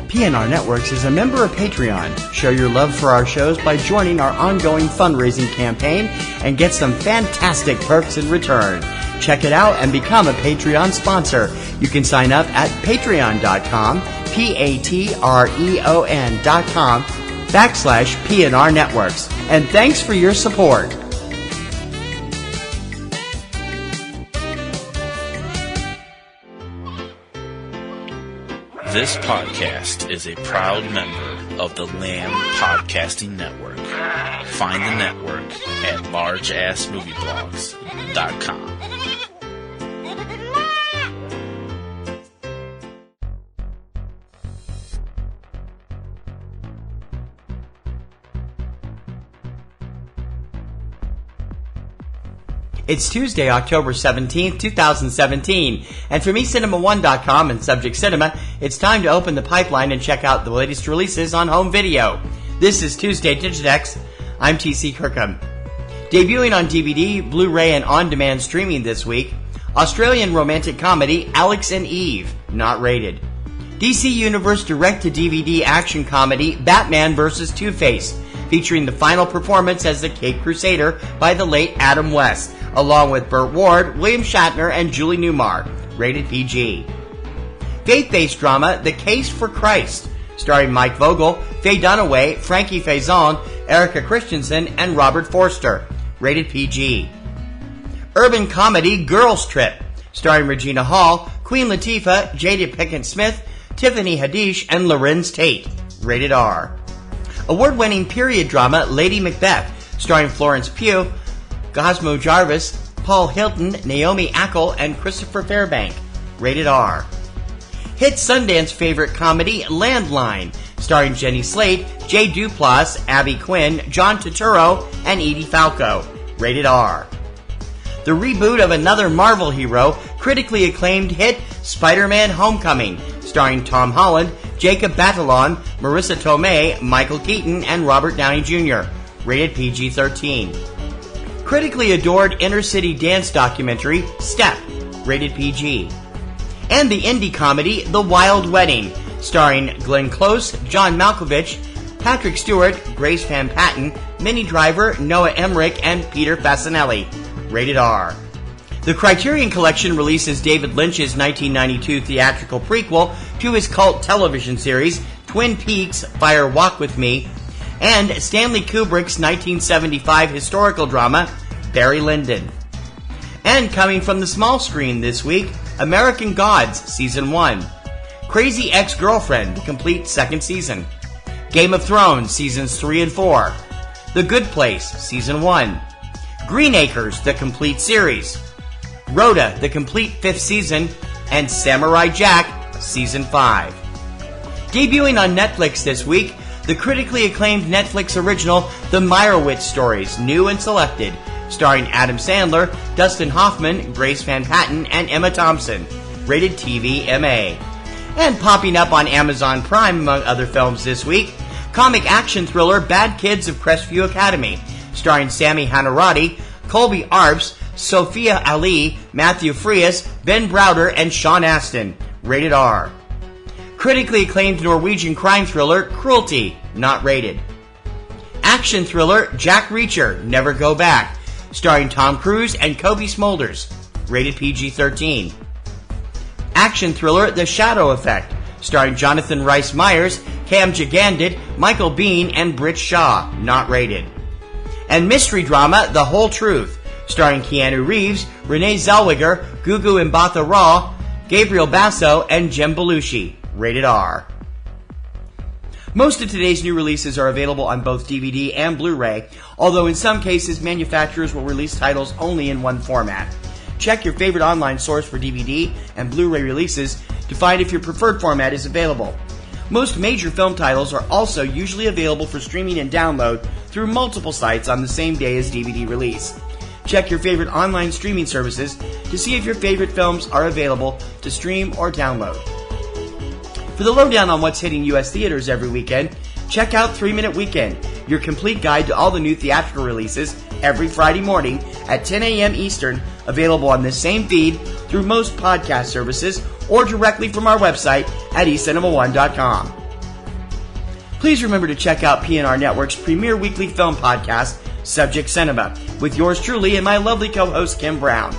PNRNetworks is a member of Patreon. Show your love for our shows by joining our ongoing fundraising campaign and get some fantastic perks in return. Check it out and become a Patreon sponsor. You can sign up at patreon.com, patreon.com/PNRNetworks. And thanks for your support. This podcast is a proud member of the Lamb Podcasting Network. Find the network at largeassmovieblogs.com. It's Tuesday, October 17th, 2017, and from eCinemaOne.com and Subject Cinema, it's time to open the pipeline and check out the latest releases on home video. This is Tuesday Digidex. I'm TC Kirkham. Debuting on DVD, Blu-ray, and on-demand streaming this week, Australian romantic comedy Alex and Eve, not rated. DC Universe direct-to-DVD action comedy Batman vs. Two-Face, featuring the final performance as the Caped Crusader by the late Adam West, along with Burt Ward, William Shatner, and Julie Newmar, rated PG. Faith-based drama The Case for Christ, starring Mike Vogel, Faye Dunaway, Frankie Faison, Erica Christensen, and Robert Forster, rated PG. Urban comedy Girls Trip, starring Regina Hall, Queen Latifah, Jada Pinkett Smith, Tiffany Haddish, and Lorenz Tate, rated R. Award-winning period drama Lady Macbeth, starring Florence Pugh, Cosmo Jarvis, Paul Hilton, Naomi Ackel, and Christopher Fairbank, rated R. Hit Sundance favorite comedy Landline, starring Jenny Slate, Jay Duplass, Abby Quinn, John Turturro, and Edie Falco, rated R. The reboot of another Marvel hero, critically acclaimed hit Spider-Man Homecoming, starring Tom Holland, Jacob Batalon, Marissa Tomei, Michael Keaton, and Robert Downey Jr., rated PG-13. Critically adored inner-city dance documentary Step, rated PG. And the indie comedy The Wild Wedding, starring Glenn Close, John Malkovich, Patrick Stewart, Grace Van Patten, Minnie Driver, Noah Emmerich, and Peter Fasinelli, rated R. The Criterion Collection releases David Lynch's 1992 theatrical prequel to his cult television series Twin Peaks: Fire Walk with Me, and Stanley Kubrick's 1975 historical drama Barry Lyndon. And coming from the small screen this week, American Gods Season 1, Crazy Ex-Girlfriend, the complete second season, Game of Thrones Seasons 3 and 4, The Good Place Season 1, Green Acres, the complete series, Rhoda, the complete fifth season, and Samurai Jack Season 5. Debuting on Netflix this week, the critically acclaimed Netflix original The Meyerowitz Stories, new and selected, starring Adam Sandler, Dustin Hoffman, Grace Van Patten, and Emma Thompson, rated TV-MA. And popping up on Amazon Prime, among other films this week, comic action thriller Bad Kids of Crestview Academy, starring Sammy Hanarati, Colby Arps, Sophia Ali, Matthew Frias, Ben Browder, and Sean Astin, rated R. Critically acclaimed Norwegian crime thriller Cruelty, not rated. Action thriller Jack Reacher, Never Go Back, starring Tom Cruise and Cobie Smulders, rated PG-13. Action thriller The Shadow Effect, starring Jonathan Rhys Meyers, Cam Gigandit, Michael Biehn, and Britt Shaw, not rated. And mystery drama The Whole Truth, starring Keanu Reeves, Renee Zellweger, Gugu Mbatha Raw, Gabriel Basso, and Jim Belushi, rated R. Most of today's new releases are available on both DVD and Blu-ray, although in some cases manufacturers will release titles only in one format. Check your favorite online source for DVD and Blu-ray releases to find if your preferred format is available. Most major film titles are also usually available for streaming and download through multiple sites on the same day as DVD release. Check your favorite online streaming services to see if your favorite films are available to stream or download. For the lowdown on what's hitting U.S. theaters every weekend, check out 3 Minute Weekend, your complete guide to all the new theatrical releases every Friday morning at 10 a.m. Eastern, available on this same feed through most podcast services or directly from our website at eCinemaOne.com. Please remember to check out PNRNetworks' premier weekly film podcast, Subject Cinema, with yours truly and my lovely co-host Kim Brown.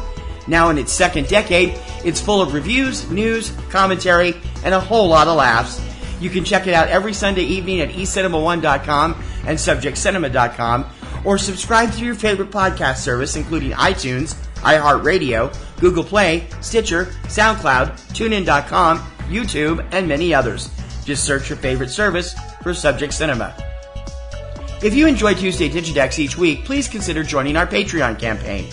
Now in its second decade, it's full of reviews, news, commentary, and a whole lot of laughs. You can check it out every Sunday evening at eCinemaOne.com and SubjectCinema.com, or subscribe through your favorite podcast service, including iTunes, iHeartRadio, Google Play, Stitcher, SoundCloud, TuneIn.com, YouTube, and many others. Just search your favorite service for Subject Cinema. If you enjoy Tuesday Digidex each week, please consider joining our Patreon campaign.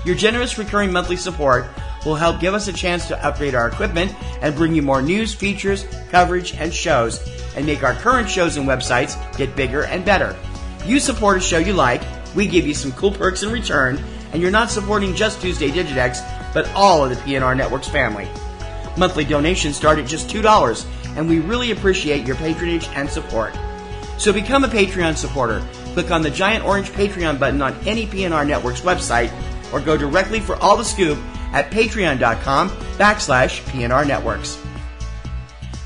Your generous recurring monthly support will help give us a chance to upgrade our equipment and bring you more news, features, coverage, and shows, and make our current shows and websites get bigger and better. You support a show you like, we give you some cool perks in return, and you're not supporting just Tuesday Digidex, but all of the PNRNetworks family. Monthly donations start at just $2, and we really appreciate your patronage and support. So become a Patreon supporter. Click on the giant orange Patreon button on any PNRNetworks website, or go directly for all the scoop at patreon.com/PNRNetworks.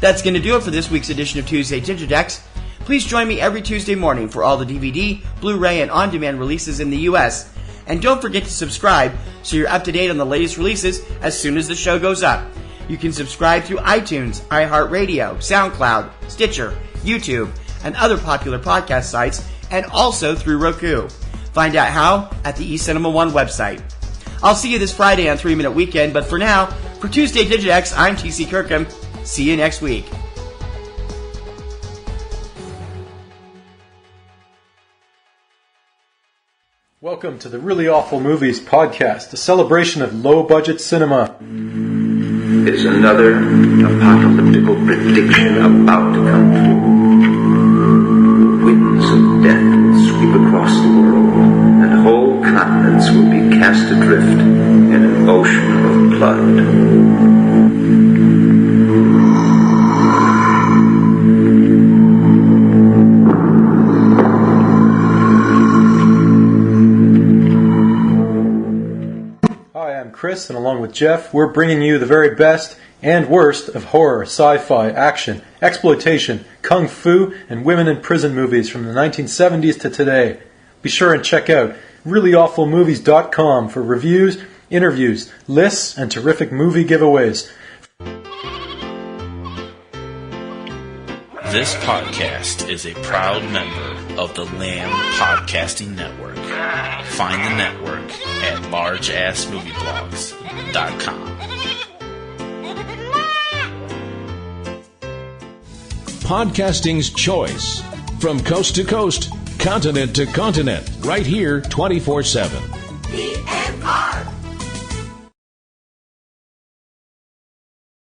That's going to do it for this week's edition of Tuesday Digidex. Please join me every Tuesday morning for all the DVD, Blu-ray, and on-demand releases in the U.S., and don't forget to subscribe so you're up to date on the latest releases as soon as the show goes up. You can subscribe through iTunes, iHeartRadio, SoundCloud, Stitcher, YouTube, and other popular podcast sites, and also through Roku. Find out how at the eCinemaOne website. I'll see you this Friday on 3 Minute Weekend, but for now, for Tuesday Digidex, I'm TC Kirkham. See you next week. Welcome to the Really Awful Movies podcast, a celebration of low-budget cinema. It's another apocalyptical prediction about to come true. Winds of death will sweep across the world, and whole continents will be cast adrift in an ocean of blood. Chris, and along with Jeff, we're bringing you the very best and worst of horror, sci-fi, action, exploitation, kung fu, and women in prison movies from the 1970s to today. Be sure and check out reallyawfulmovies.com for reviews, interviews, lists, and terrific movie giveaways. This podcast is a proud member of the Lamb Podcasting Network. Find the network at largeassmovieblogs.com. Podcasting's choice. From coast to coast, continent to continent, right here 24/7.